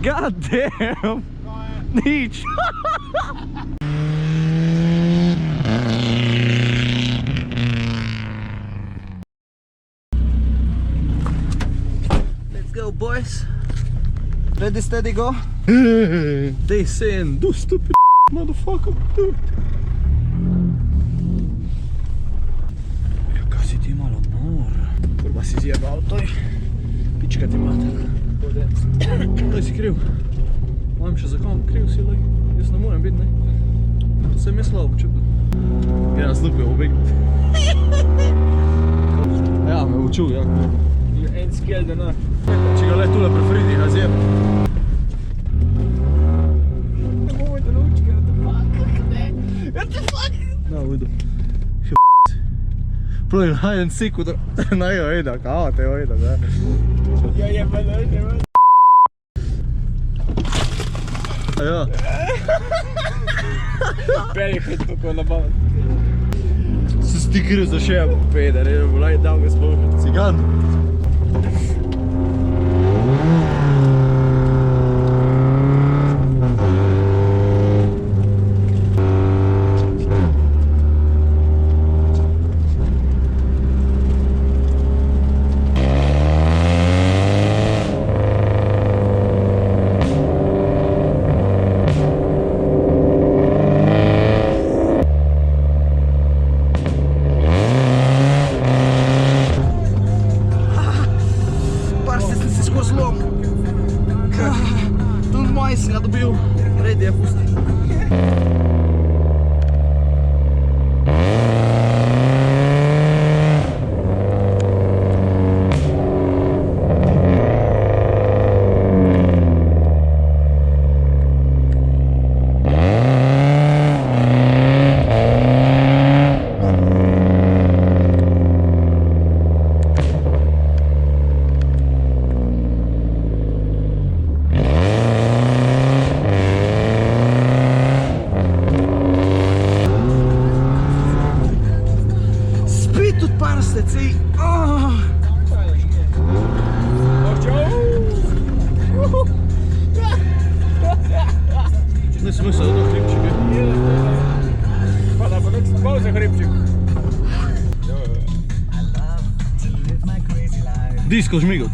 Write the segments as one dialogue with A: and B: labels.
A: God damn! Nič! Let's go, boys! Ready, steady, go! They saying, do stupid motherfucker, dude! Jaka si ti malo nor! Kurva si zjeba avto i pička ti mater. Daj si kriv. Mojem še za kom kriv si, lej. Jaz ne morem biti, ne. To sem jaz slabo čutil. Ja, slupil objekt. Ja, me učil, ja.
B: You ain't scared enough.
A: Če ga le tule prefridi, razjem.
B: What the fuck?
A: Na, ujdu. Probim hide and seek udra. Na, jo, ida, kao te ojda, da.
B: Ja, jebeno, jebeno.
A: A ja.
B: Peri hit tako nabavat.
A: Se stikri za ševo. Peder, je volaj dal ga spošati. Cigan. Ready, pusti. Parsteci! Ne smisel, da hribčike.
B: Pa da pa nek spal za hribčik.
A: Disko žmigoc.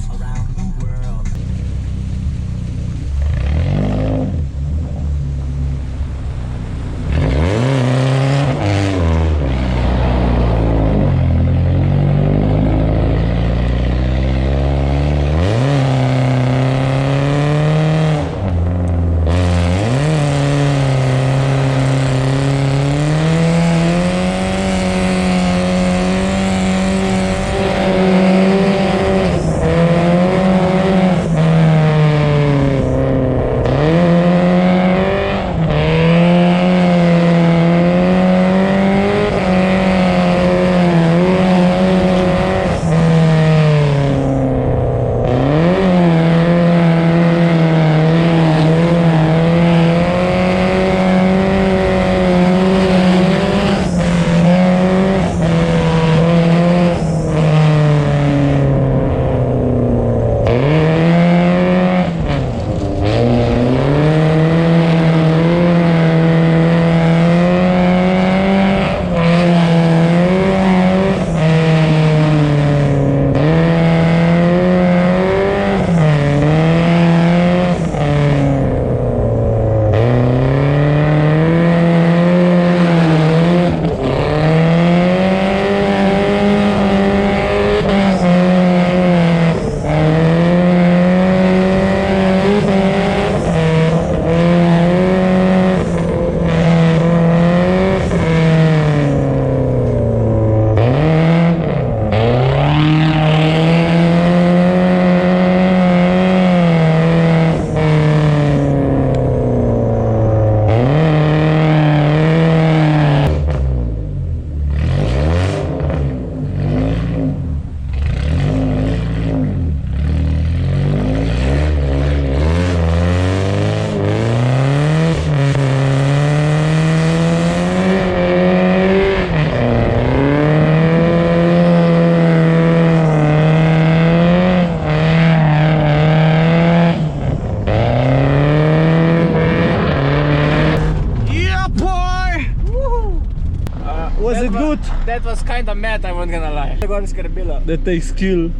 B: it was kind of mad, I wasn't gonna lie. Gor skrbilo.
A: That takes skill.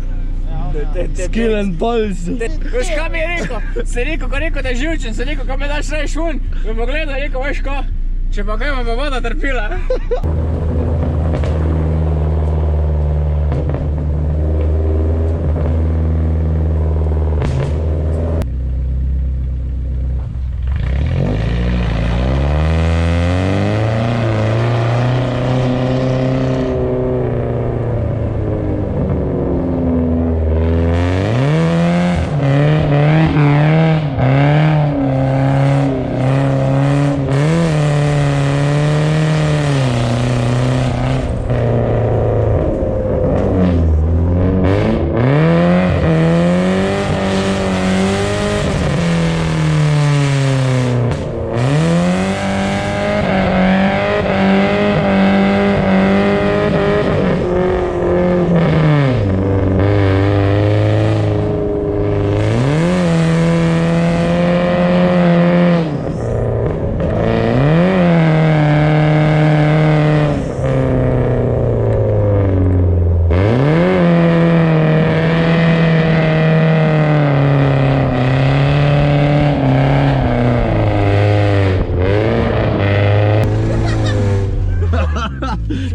A: Skill and balls.
B: Veš, kaj mi je rekel? Se rekel, ko rekel, da je živčen, se rekel, ko me daš rejš vun. Me pogledal, rekel, veš ko, če pa gremo, bo voda trpila.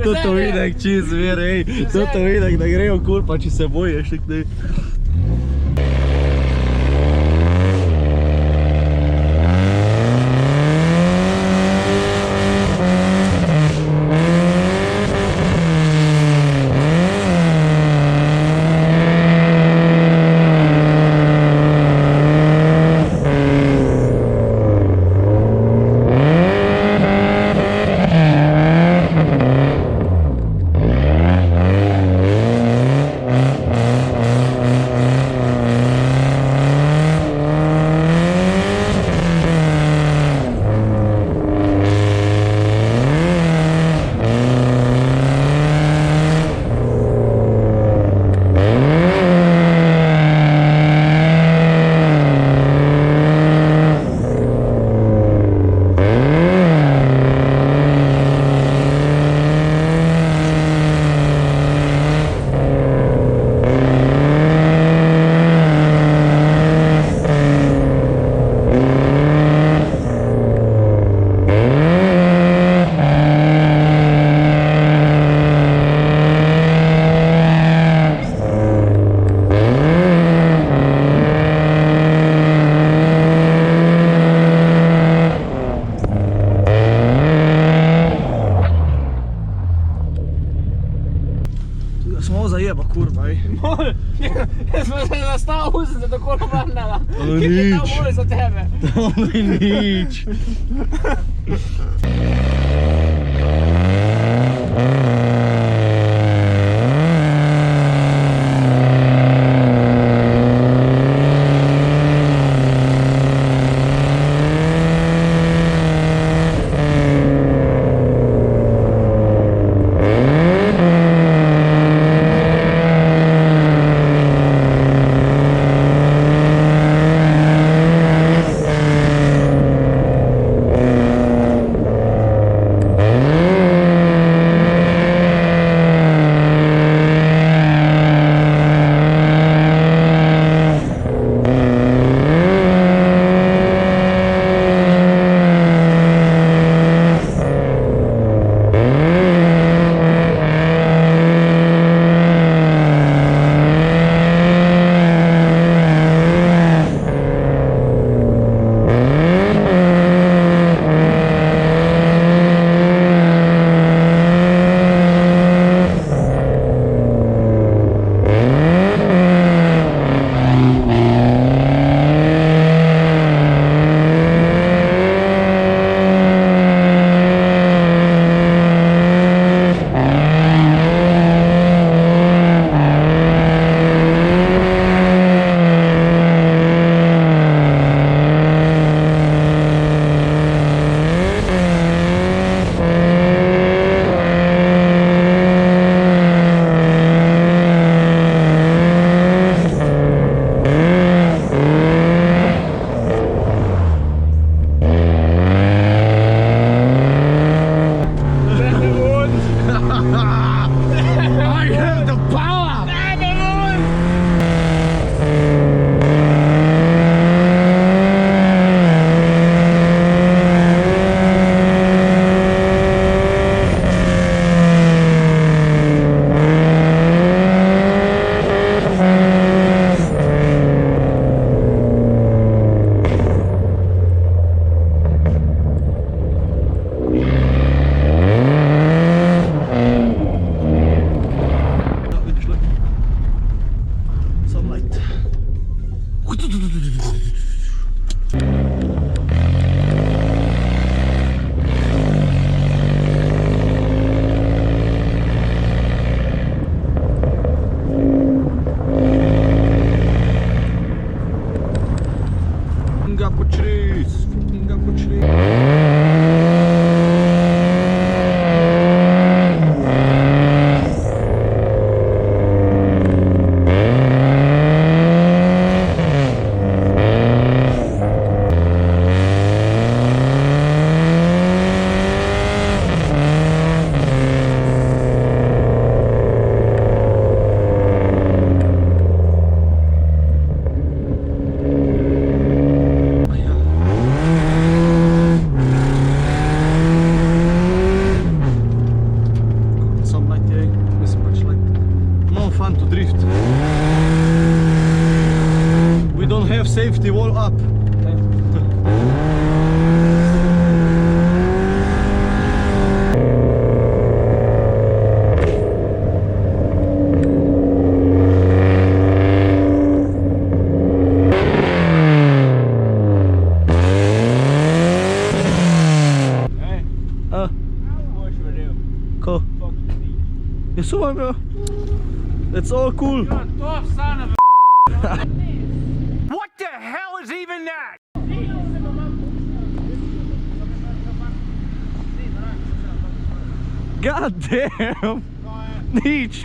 A: Toto videk čez ver, ej. Toto videk, da grejo kul, pa če se boješ, nek ne. Smo zajeba, kurva, ej.
B: Mol, jaz sem se nastavil uzice, tako vrnala.
A: To
B: Kje je ta
A: nič.
B: mol za tebe?
A: To ni nič. Up with trees, fucking up with trees. Some like this much like no fun to drift. We don't have safety wall up.
B: Hey, what should we do?
A: Cool.
B: Fuck you, Pete.
A: You saw bro? It's all cool.
B: You're a tough son of a.
C: What the hell is even that?
A: God damn. Neat.